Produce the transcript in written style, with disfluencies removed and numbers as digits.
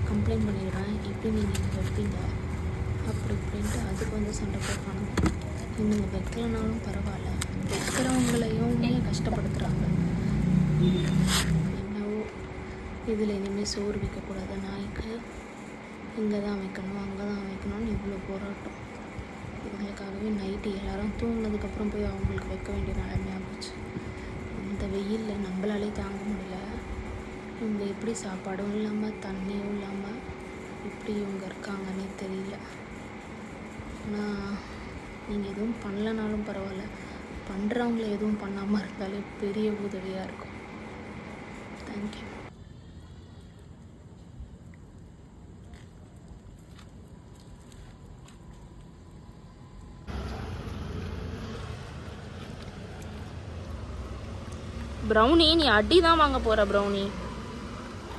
Complaint பண்ணிடுவேன், எப்படி நீங்கள் வைப்பீங்க அப்படி இப்படின்ட்டு அதுக்கு வந்து சண்டை போடுறாங்க. இவங்க வைக்கலனாலும் பரவாயில்ல, வைக்கிறவங்களையுமே கஷ்டப்படுத்துகிறாங்க. என்னவோ இதில் இனிமேல் சோறு வைக்கக்கூடாது நாய்க்கு, இங்கே தான் வைக்கணும் அங்கே தான் வைக்கணும்னு இவ்வளோ போராட்டம். இதுங்களுக்காகவே நைட்டு எல்லோரும் தூங்கினதுக்கப்புறம் போய் அவங்களுக்கு வைக்க வேண்டிய நிலைமையாக போச்சு. இந்த வெயிலில் நம்மளாலே தாங்க முடியல. இவங்க எப்படி சாப்பாடும் இல்லாமல் தண்ணியும் இல்லாமல் எப்படி இவங்க இருக்காங்கன்னே தெரியல. ஆனால் நீங்கள் எதுவும் பண்ணலனாலும் பரவாயில்ல, பண்ணுறவங்கள எதுவும் பண்ணாமல் இருந்தாலே பெரிய உதவியாக இருக்கும். தேங்க்யூ. ப்ரௌனி, நீ அடி தான் வாங்க போகிற ப்ரௌனி.